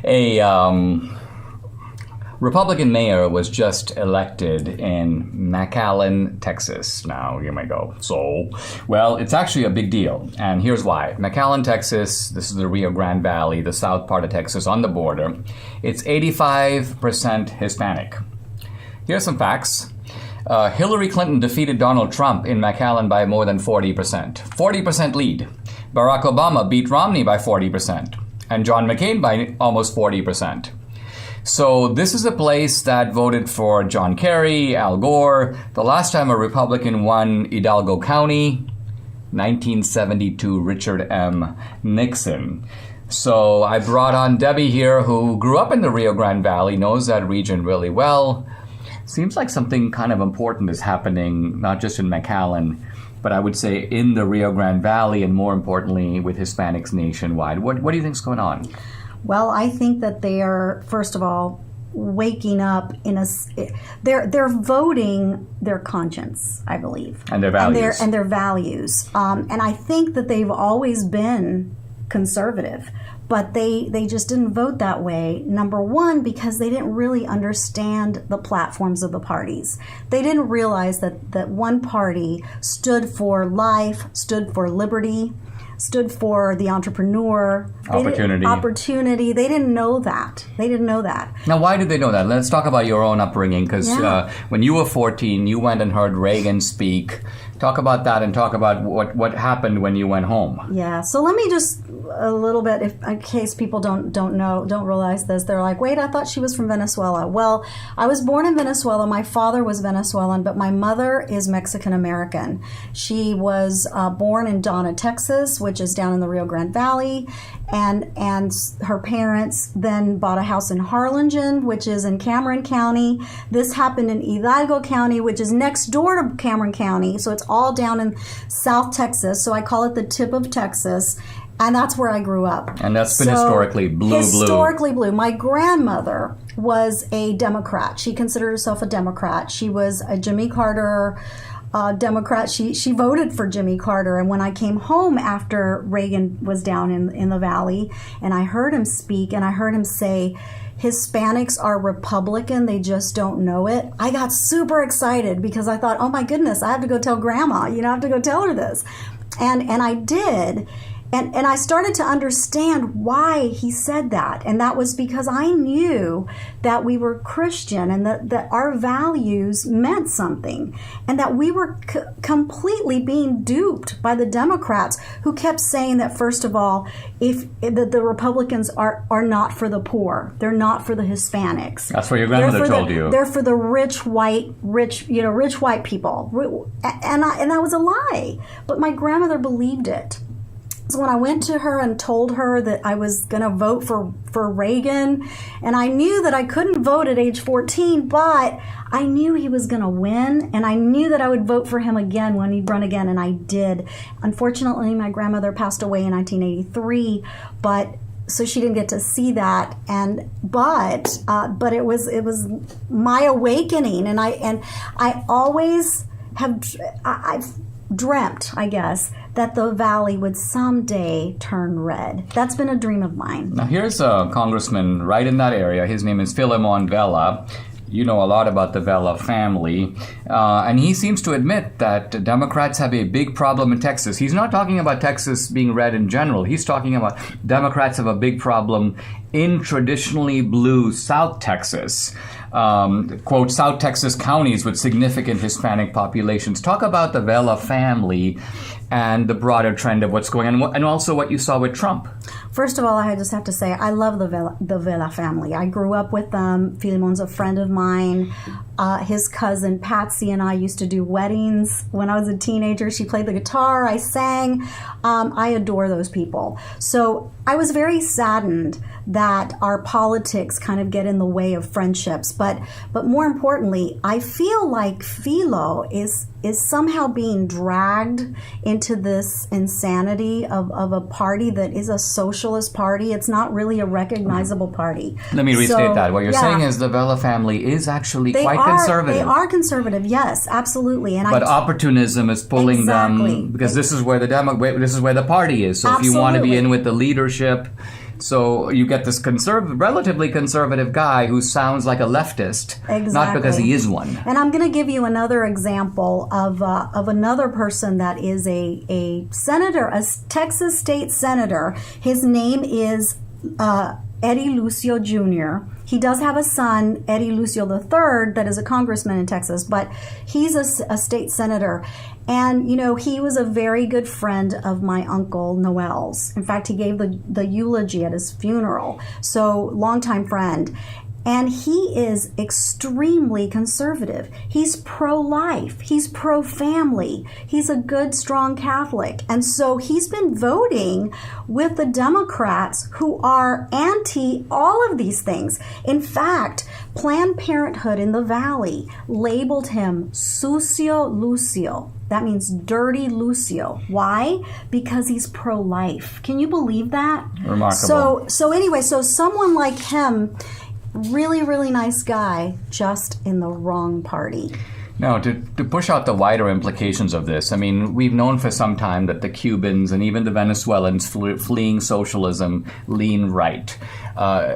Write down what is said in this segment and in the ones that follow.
A Republican mayor was just elected in McAllen, Texas. Now you may go, so? Well, it's actually a big deal, and here's why. McAllen, Texas, this is the Rio Grande Valley, the south part of Texas on the border. It's 85% Hispanic. Here's some facts. Hillary Clinton defeated Donald Trump in McAllen by more than 40%. 40% lead. Barack Obama beat Romney by 40%, and John McCain by almost 40%. So this is a place that voted for John Kerry, Al Gore. The last time a Republican won Hidalgo County, 1972, Richard M. Nixon. So I brought on Debbie here, who grew up in the Rio Grande Valley, knows that region really well. Seems like something kind of important is happening, not just in McAllen, but I would say in the Rio Grande Valley, and more importantly, with Hispanics nationwide. What do you think is going on? Well, I think that they are, first of all, waking up they're voting their conscience, I believe. And their values. And their values. And I think that they've always been conservative, but they just didn't vote that way. Number one, because they didn't really understand the platforms of the parties. They didn't realize that one party stood for life, stood for liberty, stood for the entrepreneur. Opportunity. They didn't know that. Now, why did they know that? Let's talk about your own upbringing, because when you were 14, you went and heard Reagan speak. Talk about that and talk about what happened when you went home. Yeah. So let me just a little bit, in case people don't realize this. They're like, wait, I thought she was from Venezuela. Well, I was born in Venezuela. My father was Venezuelan, but my mother is Mexican American. She was born in Donna, Texas, which is down in the Rio Grande Valley, and her parents then bought a house in Harlingen, which is in Cameron County. This happened in Hidalgo County, which is next door to Cameron County. So it's all down in South Texas. So I call it the tip of Texas. And that's where I grew up. And that's been historically blue. Historically blue. My grandmother was a Democrat. She considered herself a Democrat. She was a Jimmy Carter Democrat. She voted for Jimmy Carter. And when I came home after Reagan was down in the valley, and I heard him speak, and I heard him say, Hispanics are Republican, they just don't know it, I got super excited because I thought, oh my goodness, I have to go tell Grandma. I have to go tell her this. And I did. And I started to understand why he said that. And that was because I knew that we were Christian and that our values meant something. And that we were completely being duped by the Democrats, who kept saying that, first of all, if the Republicans are not for the poor. They're not for the Hispanics. That's what your grandmother told you. They're for the rich white people. And that was a lie. But my grandmother believed it. So when I went to her and told her that I was going to vote for Reagan, and I knew that I couldn't vote at age 14, but I knew he was going to win, and I knew that I would vote for him again when he'd run again, and I did. Unfortunately, my grandmother passed away in 1983, so she didn't get to see that, but it was my awakening, and I always I've dreamt, I guess, that the valley would someday turn red. That's been a dream of mine. Now here's a congressman right in that area. His name is Philemon Vela. You know a lot about the Vela family. And he seems to admit that Democrats have a big problem in Texas. He's not talking about Texas being red in general. He's talking about Democrats have a big problem in traditionally blue South Texas. Quote, South Texas counties with significant Hispanic populations. Talk about the Vela family and the broader trend of what's going on, and also what you saw with Trump. First of all, I just have to say, I love the Vela family. I grew up with them. Philemon's a friend of mine. His cousin Patsy and I used to do weddings when I was a teenager. She played the guitar. I sang. I adore those people. So I was very saddened that our politics kind of get in the way of friendships. But more importantly, I feel like Philo is somehow being dragged into this insanity of a party that is a socialist party. It's not really a recognizable party. Let me restate that. What you're saying is the Vela family is actually quite conservative. They are conservative, yes, absolutely. But opportunism is pulling them, because this is where the party is. So if you want to be in with the leadership, So you get this relatively conservative guy who sounds like a leftist, not because he is one. And I'm going to give you another example of another person that is a senator, a Texas state senator. His name is Eddie Lucio Jr. He does have a son, Eddie Lucio III, that is a congressman in Texas, but he's a state senator. And, you know, he was a very good friend of my uncle Noel's. In fact, he gave the eulogy at his funeral. So, longtime friend. And he is extremely conservative. He's pro-life. He's pro-family. He's a good, strong Catholic. And so he's been voting with the Democrats who are anti all of these things. In fact, Planned Parenthood in the Valley labeled him Sucio Lucio. That means dirty Lucio. Why? Because he's pro-life. Can you believe that? Remarkable. So anyway, so someone like him, really, really nice guy, just in the wrong party. Now, to push out the wider implications of this, I mean, we've known for some time that the Cubans and even the Venezuelans fleeing socialism lean right.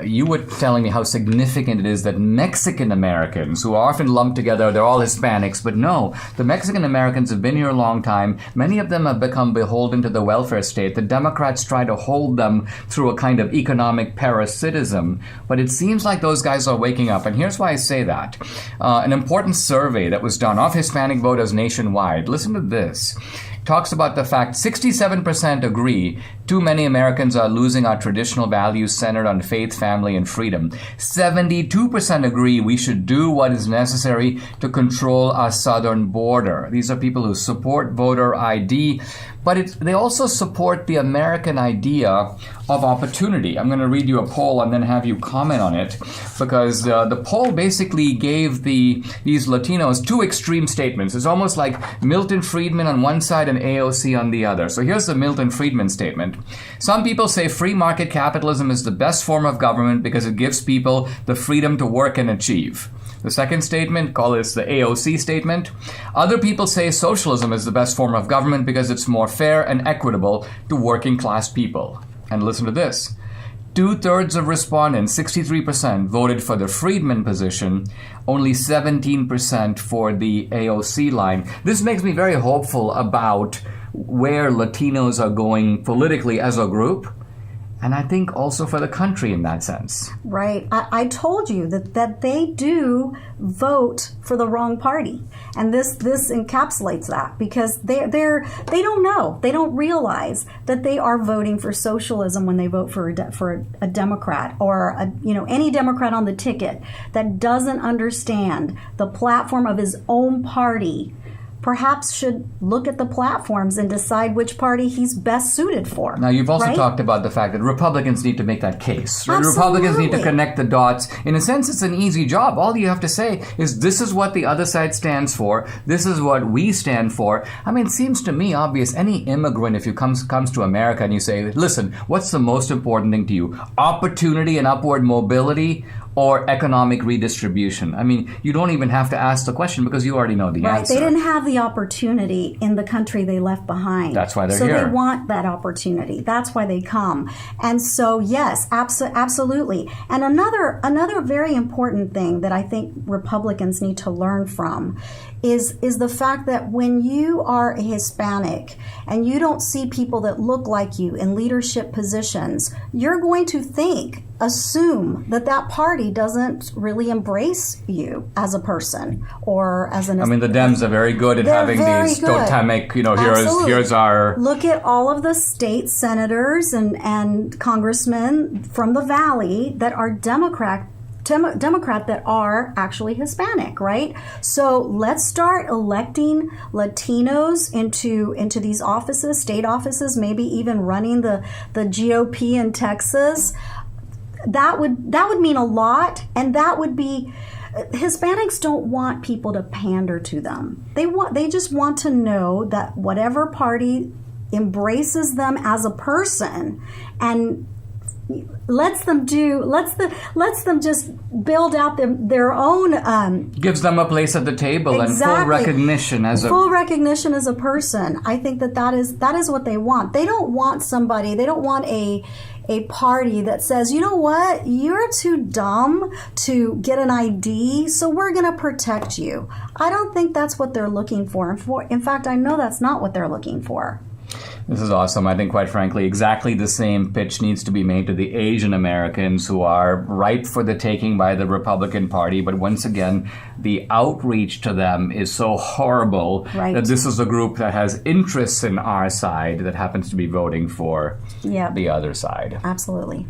You were telling me how significant it is that Mexican Americans, who are often lumped together, they're all Hispanics, but no, the Mexican Americans have been here a long time. Many of them have become beholden to the welfare state. The Democrats try to hold them through a kind of economic parasitism, but it seems like those guys are waking up, and here's why I say that. An important survey that was done of Hispanic voters nationwide, listen to this, talks about the fact 67% agree too many Americans are losing our traditional values centered on faith, family, and freedom. 72% agree we should do what is necessary to control our southern border. These are people who support voter ID, but they also support the American idea of opportunity. I'm going to read you a poll and then have you comment on it, because the poll basically gave these Latinos two extreme statements. It's almost like Milton Friedman on one side and AOC on the other. So here's the Milton Friedman statement. Some people say free market capitalism is the best form of government because it gives people the freedom to work and achieve. The second statement, call this the AOC statement. Other people say socialism is the best form of government because it's more fair and equitable to working class people. And listen to this. 2/3 of respondents, 63%, voted for the Friedman position, only 17% for the AOC line. This makes me very hopeful about where Latinos are going politically as a group, and I think also for the country in that sense. Right. I told you that they do vote for the wrong party. And this encapsulates that, because they don't know. They don't realize that they are voting for socialism when they vote for a Democrat or any Democrat on the ticket that doesn't understand the platform of his own party. Perhaps should look at the platforms and decide which party he's best suited for. Now, you've also right? talked about the fact that Republicans need to make that case. Right? Absolutely. Republicans need to connect the dots. In a sense, it's an easy job. All you have to say is, this is what the other side stands for. This is what we stand for. I mean, it seems to me obvious. Any immigrant, if you comes to America and you say, listen, what's the most important thing to you? Opportunity and upward mobility, or economic redistribution? I mean, you don't even have to ask the question because you already know the answer. They didn't have the opportunity in the country they left behind. That's why they're here. So they want that opportunity. That's why they come. And so, yes, absolutely. And another very important thing that I think Republicans need to learn from is the fact that when you are a Hispanic and you don't see people that look like you in leadership positions, you're going to assume that party doesn't really embrace you as a person or as an... I mean, the Dems are very good at having these totemic, here's our... Look at all of the state senators and congressmen from the Valley that are Democrat that are actually Hispanic, right? So let's start electing Latinos into these offices, state offices, maybe even running the GOP in Texas. That would mean a lot, and that would be... Hispanics don't want people to pander to them. They just want to know that whatever party embraces them as a person and lets them just build out their own gives them a place at the table. Exactly. And full recognition as a person. I think that is what they want. They don't want somebody. They don't want a party that says, you know what, you're too dumb to get an ID, so we're going to protect you. I don't think that's what they're looking for. In fact, I know that's not what they're looking for. This is awesome. I think, quite frankly, exactly the same pitch needs to be made to the Asian Americans who are ripe for the taking by the Republican Party. But once again, the outreach to them is so horrible that this is a group that has interests in our side that happens to be voting for the other side. Absolutely.